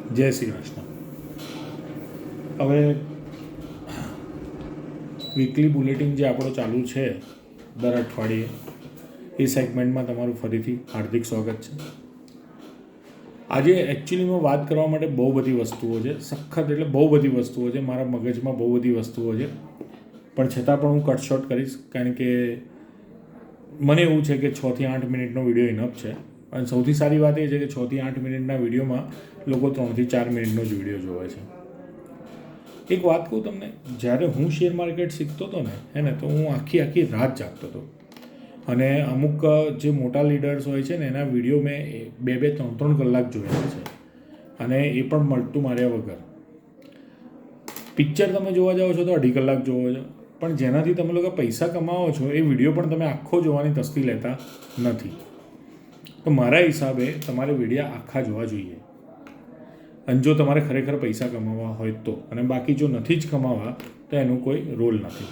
જય શ્રી કૃષ્ણ. હવે weekly bulletin જે આપણો ચાલુ છે દર અઠવાડિયે, એ સેગમેન્ટમાં તમારું ફરીથી હાર્દિક સ્વાગત છે. આજે એકચ્યુઅલીમાં વાત કરવા માટે બહુ બધી વસ્તુઓ છે, સખત એટલે બહુ બધી વસ્તુઓ છે, મારા મગજમાં બહુ બધી વસ્તુઓ છે, પણ છતાં પણ હું કટ શોર્ટ કરીશ, કારણ કે મને એવું છે કે 6 થી 8 મિનિટનો વિડીયો ઇનફ છે. અને સૌથી સારી વાત એ છે કે 6 થી 8 મિનિટના વિડીયોમાં લોકો 3 થી 4 મિનિટનો જ વિડીયો જોવે છે. એક વાત કહું તમને, જ્યારે હું શેર માર્કેટ શીખતો હતો ને તો હું આખી રાત જાગતો હતો. અને અમુક જે મોટા લીડર્સ હોય છે ને એના વિડીયો મેં 2-3 કલાક જોયા છે, અને એ પણ મળતું માર્યા વગર. પિક્ચર તમે જોવા જાઓ છો તો 2.5 કલાક જોવો છો, પણ જેનાથી તમે લોકો પૈસા કમાવો છો એ વિડીયો પણ તમે આખો જોવાની તસ્દી લેતા નથી. તો મારા હિસાબે તમારે વિડીયો આખા જોવા જોઈએ, અને જો તમારે ખરેખર પૈસા કમાવા હોય તો. અને બાકી જો નથી જ કમાવા તો એનું કોઈ રોલ નથી.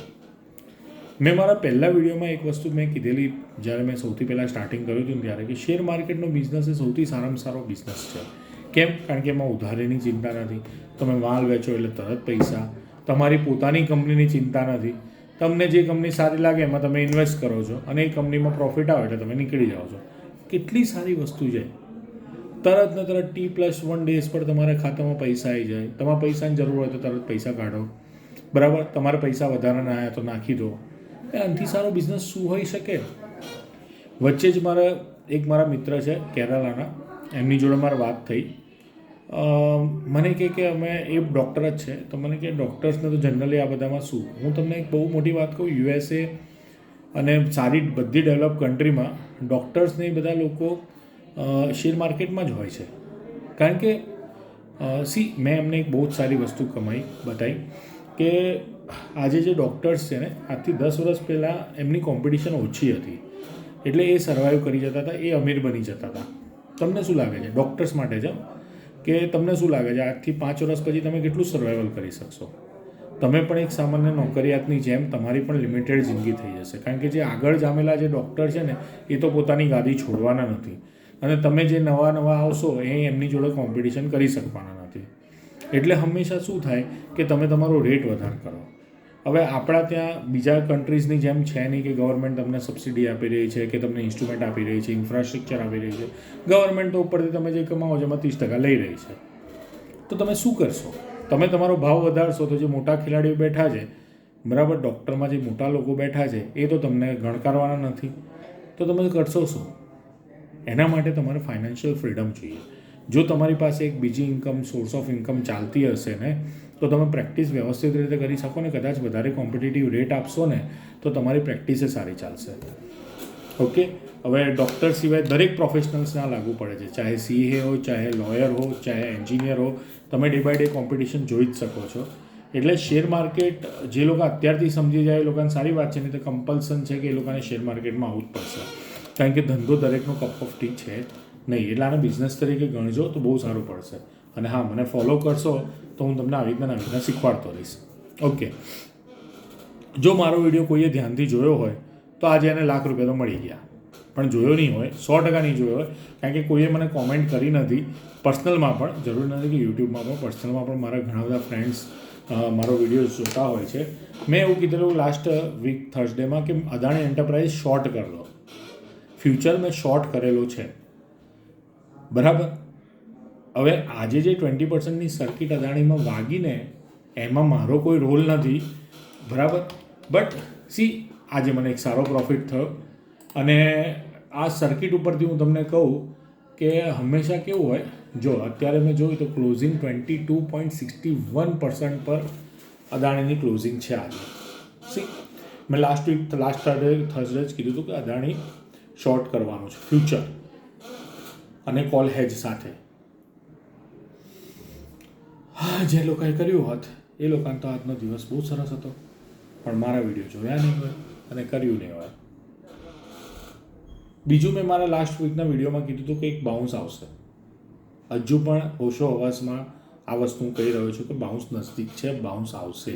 મેં મારા પહેલા વિડીયોમાં એક વસ્તુ મેં કીધેલી, જ્યારે મેં સૌથી પહેલાં સ્ટાર્ટિંગ કર્યું હતું ત્યારે, કે શેર માર્કેટનો બિઝનેસ એ સૌથી સારામાં સારો બિઝનેસ છે. કેમ? કારણ કે એમાં ઉધારીની ચિંતા નથી, તમે માલ વેચો એટલે તરત પૈસા, તમારી પોતાની કંપનીની ચિંતા નથી, તમને જે કંપની સારી લાગે એમાં તમે ઇન્વેસ્ટ કરો છો, અને એ કંપનીમાં પ્રોફિટ આવે એટલે તમે નીકળી જાઓ છો. કેટલી સારી વસ્તુ છે. તરત ને તરત T+1 ડેઝ પર તમારા ખાતામાં પૈસા આવી જાય. તમારે પૈસાની જરૂર હોય તો તરત પૈસા કાઢો, બરાબર. તમારે પૈસા વધારાના આવ્યા તો નાખી દો. આનાથી સારો બિઝનેસ શું હોઈ શકે? વચ્ચે જ મારા મિત્ર છે કેરાલાના, એમની જોડે મારે વાત થઈ. મને કે અમે એ ડૉક્ટર જ છે, તો મને કે ડૉક્ટર્સને તો જનરલી આ બધામાં શું. હું તમને એક બહુ મોટી વાત કહું, USA અને સારી બધી ડેવલપ કન્ટ્રીમાં ડૉક્ટર્સને એ બધા લોકો શેર માર્કેટમાં જ હોય છે. કારણ કે મેં એમને એક બહુ જ સારી વસ્તુ બતાવી કે આજે જે ડૉક્ટર્સ છે ને, આજથી 10 વર્ષ પહેલાં એમની કોમ્પિટિશન ઓછી હતી, એટલે એ સર્વાઈવ કરી જતા હતા, એ અમીર બની જતા હતા. તમને શું લાગે છે, ડૉક્ટર્સ માટે જ કે તમને શું લાગે છે આજથી 5 વર્ષ પછી તમે કેટલું સર્વાઈવલ કરી શકશો? તમે પણ એક સામાન્ય નોકરિયાતની જેમ તમારી પણ લિમિટેડ જિંદગી થઈ જશે. કારણ કે જે આગળ જામેલા જે ડૉક્ટર છે ને, એ તો પોતાની ગાદી છોડવાના નથી, અને તમે જે નવા આવશો એ એમની જોડે કોમ્પિટિશન કરી શકવાના નથી. એટલે હંમેશા શું થાય કે તમે તમારો રેટ વધારે કરો. હવે આપણા ત્યાં બીજા કન્ટ્રીઝની જેમ છે નહીં કે ગવર્મેન્ટ તમને સબસિડી આપી રહી છે, કે તમને ઇન્સ્ટ્રુમેન્ટ આપી રહી છે, ઇન્ફ્રાસ્ટ્રક્ચર આપી રહી છે. ગવર્મેન્ટ તો ઉપરથી તમે જે કમાવો છો એમાં 30% લઈ રહી છે. તો તમે શું કરશો? તમે તમારો ભાવ વધારશો તો જે મોટા ખેલાડીઓ બેઠા છે, બરાબર, ડૉક્ટરમાં જે મોટા લોકો બેઠા છે, એ તો તમને ગણકારવાના નથી. તો તમે કરશો શું? એના માટે તમારે ફાઇનાન્શિયલ ફ્રીડમ જોઈએ. જો તમારી પાસે એક બીજી સોર્સ ઓફ ઇન્કમ ચાલતી હશે ને, તો તમે પ્રેક્ટિસ વ્યવસ્થિત રીતે કરી શકો ને, કદાચ વધારે કોમ્પિટિટિવ રેટ આપશો ને તો તમારી પ્રેક્ટિસે સારી ચાલશે. ઓકે. હવે ડૉક્ટર સિવાય દરેક પ્રોફેશનલ્સના લાગુ પડે છે, ચાહે CA હો, ચાહે લોયર હો, ચાહે એન્જિનિયર હો, તમે ડે બાય ડે કોમ્પિટિશન જોઈ જ શકો છો. એટલે શેર માર્કેટ જે લોકો અત્યારથી સમજી જાય એ લોકોને સારી વાત છે, નહીં તો કમ્પલ્સન છે કે એ લોકોને શેર માર્કેટમાં આવવું જ પડશે. કારણ કે ધંધો દરેકનો કપ ઓફ ટી છે નહીં. એટલે આને બિઝનેસ તરીકે ગણજો તો બહુ સારું પડશે. અને હા, મને ફોલો કરશો તો હું તમને આવી રીતના શીખવાડતો રહીશ. ઓકે. જો મારો વિડીયો કોઈએ ધ્યાનથી જોયો હોય તો આજે એને ₹1,00,000 તો મળી ગયા. પણ જોયો નહીં હોય, 100% નહીં જોયો હોય, કારણ કે કોઈએ મને કોમેન્ટ કરી નથી. પર્સનલમાં પણ, જરૂર નથી કે યુટ્યુબમાં પણ, પર્સનલમાં પણ મારા ઘણા બધા ફ્રેન્ડ્સ મારો વિડીયો જોતા હોય છે. મેં એવું કીધેલું લાસ્ટ વીક થર્સડેમાં કે અદાણી એન્ટરપ્રાઇઝ શોર્ટ કરી લો. ફ્યુચર મેં શોર્ટ કરેલો છે, બરાબર. હવે આજે જે 20%ની સર્કિટ અદાણીમાં વાગીને એમાં મારો કોઈ રોલ નથી, બરાબર. બટ આજે મને એક સારો પ્રોફિટ થયો. અને આ સર્કિટ ઉપરથી હું તમને કહું કે હંમેશા કેવું હોય, જો અત્યારે મેં જોયું તો ક્લોઝિંગ 22.61% પર અદાણીની ક્લોઝિંગ છે આજે. મેં લાસ્ટ થર્સડે જ કીધું હતું કે અદાણી શોર્ટ કરવાનું છે ફ્યુચર અને કોલ હેજ સાથે. જે લોકોએ કર્યું હોત એ લોકોને તો આજનો દિવસ બહુ સરસ હતો, પણ મારા વિડીયો જોયા નહીં હોય અને કર્યું નહીં હોય. બીજું, મેં મારા લાસ્ટ વીકના વિડીયોમાં કીધું હતું કે એક બાઉન્સ આવશે. હજુ પણ હોશો હવાસમાં આ વસ્તુ હું કહી રહ્યો છું કે બાઉન્સ નજદીક છે, બાઉન્સ આવશે જ.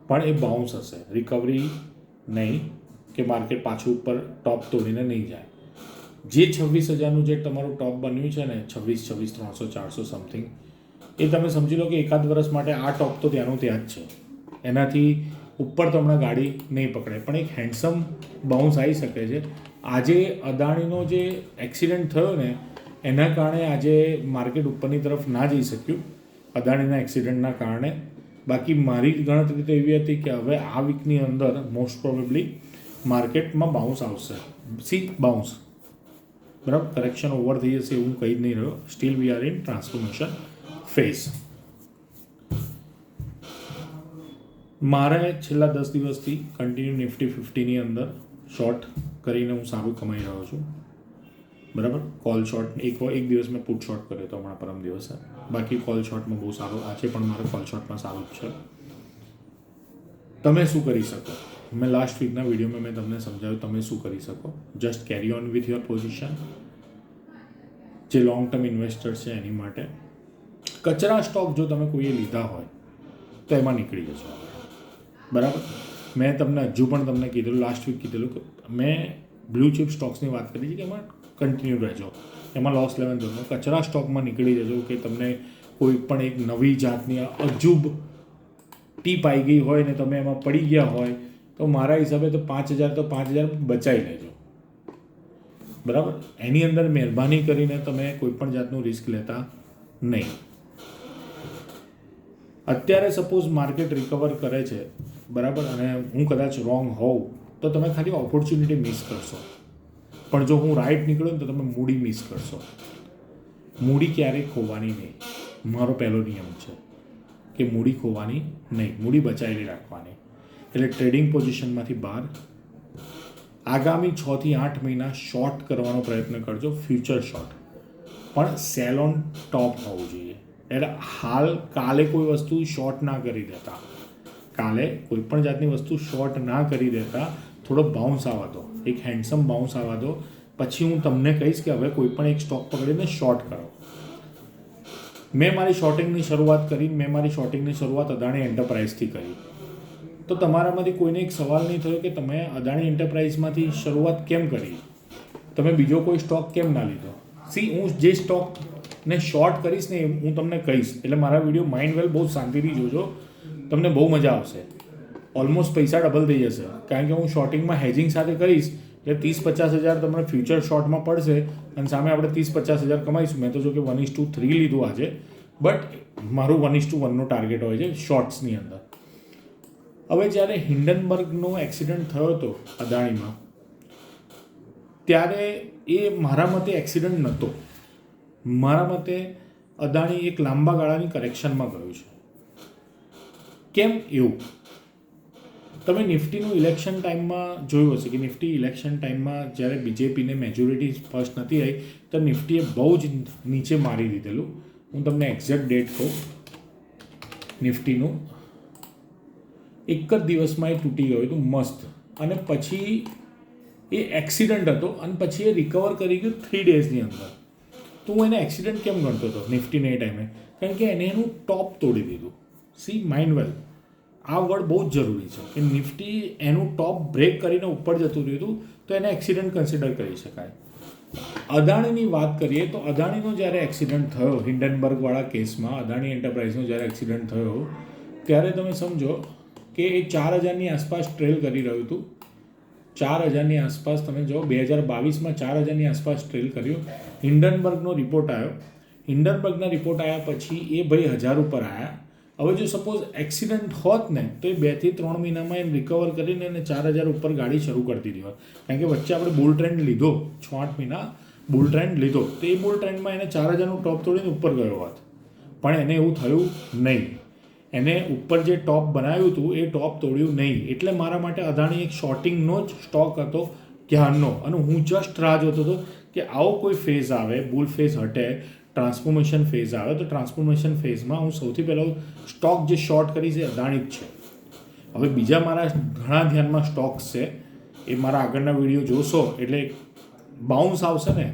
પણ એ બાઉન્સ હશે, રિકવરી નહીં કે માર્કેટ પાછું ઉપર ટોપ તોડીને નહીં જાય. જે 26,000નું જે તમારું ટોપ બન્યું છે ને 26,300 400 સમથિંગ, એ તમે સમજી લો કે એકાદ વર્ષ માટે આ ટોપ તો ત્યાંનું ત્યાં જ છે. એનાથી ઉપર તો હમણાં ગાડી નહીં પકડે, પણ એક હેન્ડસમ બાઉન્સ આવી શકે છે. આજે અદાણીનો જે એક્સિડન્ટ થયો ને એના કારણે આજે માર્કેટ ઉપરની તરફ ના જઈ શક્યું અદાણીના એક્સિડન્ટના કારણે. બાકી મારી ગણતરી તો એવી હતી કે હવે આ વીકની અંદર મોસ્ટ પ્રોબેબલી માર્કેટમાં બાઉન્સ આવશે. બાઉન્સ બરાબર, કરેક્શન ઓવર થઈ જશે એવું કહી જ નહીં રહ્યો. Steel we are in transformation phase. મારે છેલ્લા 10 દિવસથી કન્ટિન્યુ નિફ્ટી 50ની અંદર શોર્ટ કરીને હું સારું કમાઈ રહ્યો છું. બરાબર, કોલ શોર્ટ એક દિવસ મેં પુટ શોર્ટ કર્યો હતો હમણાં પરમ દિવસે. બાકી કોલ શોર્ટમાં બહુ સારું, આજે પણ મારે કોલ શોર્ટમાં સારું જ છે. તમે શું કરી શકો? મેં લાસ્ટ વીકના વિડીયોમાં મેં તમને સમજાવ્યું તમે શું કરી શકો. Just carry on with your position. જે લોંગ ટર્મ ઇન્વેસ્ટર છે એની માટે કચરા સ્ટોક જો તમે કોઈએ લીધા હોય તો એમાં નીકળી જશો. બરાબર, મેં તમને હજુ પણ તમને કીધેલું, લાસ્ટ વીક કીધેલું કે મેં બ્લુ ચિપ સ્ટોક્સની વાત કરી છે કે એમાં કન્ટિન્યુ રહેજો, એમાં લોસ લેવાનું જજો. કચરા સ્ટોકમાં નીકળી જજો કે તમને કોઈ પણ એક નવી જાતની અજુબ ટીપ આવી ગઈ હોય ને તમે એમાં પડી ગયા હોય તો મારા હિસાબે તો 5,000 તો 5,000 બચાવી લેજો. બરાબર, એની અંદર મહેરબાની કરીને તમે કોઈ પણ જાતનું રિસ્ક લેતા નહીં. અત્યારે સપોઝ માર્કેટ રિકવર કરે છે, બરાબર, અને હું કદાચ રોંગ હોઉં તો તમે ખાલી ઓપોર્ચ્યુનિટી મિસ કરશો. પણ જો હું રાઈટ નીકળું ને તો તમે મૂડી મિસ કરશો. મૂડી ક્યારેય ખોવાની નહીં, મારો પહેલો નિયમ છે કે મૂડી ખોવાની નહીં, મૂડી બચાવેલી રાખવાની. એટલે ટ્રેડિંગ પોઝિશનમાંથી બહાર આગામી 6 થી 8 મહિના શોર્ટ કરવાનો પ્રયત્ન કરજો, ફ્યુચર શોર્ટ, પણ સેલ ઓન ટોપ હોવું જોઈએ. એટલે કાલે કોઈ વસ્તુ શોર્ટ ના કરી દેતા, કાલે કોઈ પણ જાતની વસ્તુ શોર્ટ ના કરી દેતા, થોડો બાઉન્સ આવવા દો, એક હેન્ડસમ બાઉન્સ આવવા દો, પછી હું તમને કહીશ કે હવે કોઈ પણ એક સ્ટોક પકડીને શોર્ટ કરો. મેં મારી શોર્ટિંગની શરૂઆત અદાણી એન્ટરપ્રાઇઝથી કરી. તો તમારામાંથી કોઈને એક સવાલ નહીં થયો કે તમે અદાણી એન્ટરપ્રાઇઝમાંથી શરૂઆત કેમ કરી, તમે બીજો કોઈ સ્ટોક કેમ ના લીધો? હું જે સ્ટોકને શોર્ટ કરીશ ને હું તમને કહીશ. એટલે મારા વિડીયો માઇન્ડ વેલ બહુ શાંતિથી જોજો, તમને બહુ મજા આવશે. ઓલમોસ્ટ પૈસા ડબલ થઈ જશે, કારણ કે હું શોર્ટિંગમાં હેજિંગ સાથે કરીશ એટલે 30-50 હજાર તમને ફ્યુચર શોર્ટમાં પડશે અને સામે આપણે 30-50 હજાર કમાઈશું. મેં તો જો કે 1:3 લીધું આજે, બટ મારું 1:1નું ટાર્ગેટ હોય છે શોર્ટ્સની અંદર. હવે જ્યારે હિન્ડનબર્ગનો એક્સિડન્ટ થયો હતો અદાણીમાં, ત્યારે એ મારા મતે એક્સિડન્ટ નહોતો. મારા મતે અદાણી એક લાંબા ગાળાની કરેક્શનમાં ગયું છે. કેમ એવું? તમે નિફ્ટીનું ઇલેક્શન ટાઈમમાં જોયું હશે કે નિફ્ટી ઇલેક્શન ટાઈમમાં જ્યારે બીજેપીને મેજોરિટી ફર્સ્ટ નથી આવી તો નિફ્ટીએ બહુ જ નીચે મારી દીધેલું. હું તમને એક્ઝેક્ટ ડેટ કહું, નિફ્ટીનું એક જ દિવસમાં એ તૂટી ગયું હતું મસ્ત, અને પછી એ એક્સિડન્ટ હતો અને પછી એ રિકવર કરી ગયું 3 ડેઝની અંદર. તો હું એને એક્સિડન્ટ કેમ ગણતો હતો નિફ્ટીને એ ટાઈમે? કારણ કે એને એનું ટોપ તોડી દીધું. માઇન્ડ વેલ, આ વર્ડ બહુ જ જરૂરી છે કે નિફ્ટી એનું ટોપ બ્રેક કરીને ઉપર જતું રહ્યું હતું તો એને એક્સિડન્ટ કન્સિડર કરી શકાય. અદાણીની વાત કરીએ તો અદાણીનો જ્યારે એક્સિડન્ટ થયો હિન્ડનબર્ગવાળા કેસમાં, અદાણી એન્ટરપ્રાઇઝનો જ્યારે એક્સિડન્ટ થયો ત્યારે તમે સમજો કે એ 4,000ની આસપાસ ટ્રેલ કરી રહ્યું હતું. 4,000ની આસપાસ તમે જો 2022માં 4,000ની આસપાસ ટ્રેલ કર્યું. હિન્ડનબર્ગનો રિપોર્ટ આવ્યો. હિન્ડનબર્ગના રિપોર્ટ આવ્યા પછી એ ભાઈ 1,000 ઉપર આવ્યા. હવે જો સપોઝ એક્સિડન્ટ હોત ને તો એ 2 થી 3 મહિનામાં એમ રિકવર કરીને એને 4,000 ઉપર ગાડી શરૂ કરી દીધી હોત. કારણ કે વચ્ચે આપણે બુલ ટ્રેન્ડ લીધો, 6-8 મહિના બુલ ટ્રેન્ડ લીધો, તો એ બુલ ટ્રેન્ડમાં એને 4,000નું ટોપ તોડીને ઉપર ગયો હોત. પણ એને એવું થયું નહીં. એને ઉપર જે ટોપ બનાવ્યું હતું એ ટોપ તોડ્યું નહીં. એટલે મારા માટે અદાણી એક શોર્ટિંગનો જ સ્ટોક હતો ધ્યાનનો, અને હું જસ્ટ રાહ જોતો હતો કે આવો કોઈ ફેઝ આવે, બુલ ફેઝ હટે, ટ્રાન્સફોર્મેશન ફેઝ આવે તો ટ્રાન્સફોર્મેશન ફેઝમાં હું સૌથી પહેલો સ્ટોક જે શોર્ટ કરી છે અદાણી જ છે. હવે બીજા મારા ઘણા ધ્યાનમાં સ્ટોક્સ છે, એ મારા આગળના વિડીયો જોશો એટલે બાઉન્સ આવશે ને,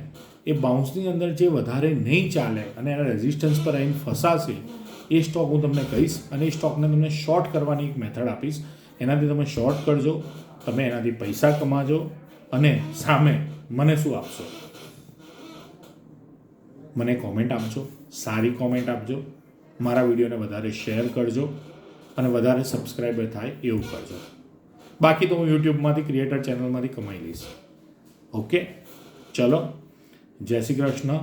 એ બાઉન્સની અંદર જે વધારે નહીં ચાલે અને એના રેઝિસ્ટન્સ પર આવીને ફસાશે એ સ્ટોક હું તમને કહીશ, અને એ સ્ટોકને તમને શોર્ટ કરવાની એક મેથડ આપીશ. એનાથી તમે શોર્ટ કરજો, તમે એનાથી પૈસા કમાજો અને સામે મને શું આપશો? મને કોમેન્ટ આપજો, સારી કોમેન્ટ આપજો, મારા વિડીયોને વધારે શેર કરજો અને વધારે સબસ્ક્રાઈબર થાય એવું કરજો. બાકી તો હું યુટ્યુબમાંથી ક્રિએટર ચેનલમાંથી કમાઈ લઈશ. ઓકે, ચલો, જય શ્રી કૃષ્ણ.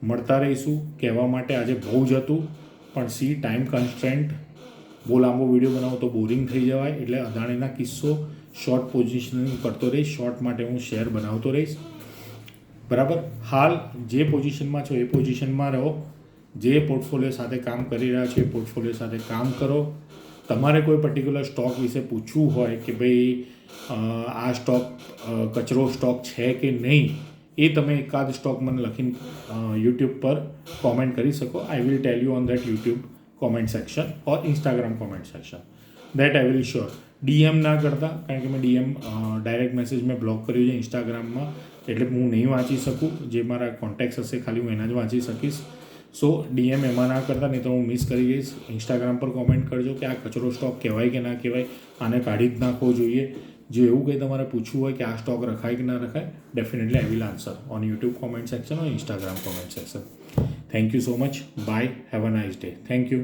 મળતા રહીશું. કહેવા માટે આજે બહુ જ હતું, પણ ટાઈમ કન્સ્ટ્રેન્ટ. બહુ લાંબો વિડીયો બનાવો તો બોરિંગ થઈ જવાય, એટલે અદાણીના કિસ્સો શોર્ટ પોઝિશનિંગ કરતો રહીશ. શોર્ટ માટે હું શેર બનાવતો રહીશ. બરાબર. હાલ જે પોઝિશનમાં છો એ પોઝિશનમાં રહો. જે પોર્ટફોલિયો સાથે કામ કરી રહ્યા છો એ પોર્ટફોલિયો સાથે કામ કરો. તમારે કોઈ પર્ટિક્યુલર સ્ટોક વિશે પૂછવું હોય કે ભાઈ આ સ્ટોક કચરો સ્ટોક છે કે નહીં, એ તમે એકાદ સ્ટોક મને લખીને યુટ્યુબ પર કોમેન્ટ કરી શકો. I will tell you on that YouTube comment section or Instagram comment section. That I will sure. DM ના કરતા, કારણ કે મેં DM ડાયરેક્ટ મેસેજ મેં બ્લોક કર્યું છે ઇન્સ્ટાગ્રામમાં, એટલે હું નહીં વાંચી શકું. જે મારા કોન્ટેક્ટ્સ હશે ખાલી હું એના જ વાંચી શકીશ. સો DM એમાં ના કરતા, નહીં તો હું મિસ કરી જઈશ. ઇન્સ્ટાગ્રામ પર કોમેન્ટ કરજો કે આ કચરો સ્ટોક કહેવાય કે ના કહેવાય, આને કાઢી જ નાખવો જોઈએ. જો એવું કંઈ તમારે પૂછવું હોય કે આ સ્ટોક રખાય કે ના રખાય, definitely I will answer on YouTube comment section or Instagram comment section. Thank you so much. Bye. Have a nice day. Thank you.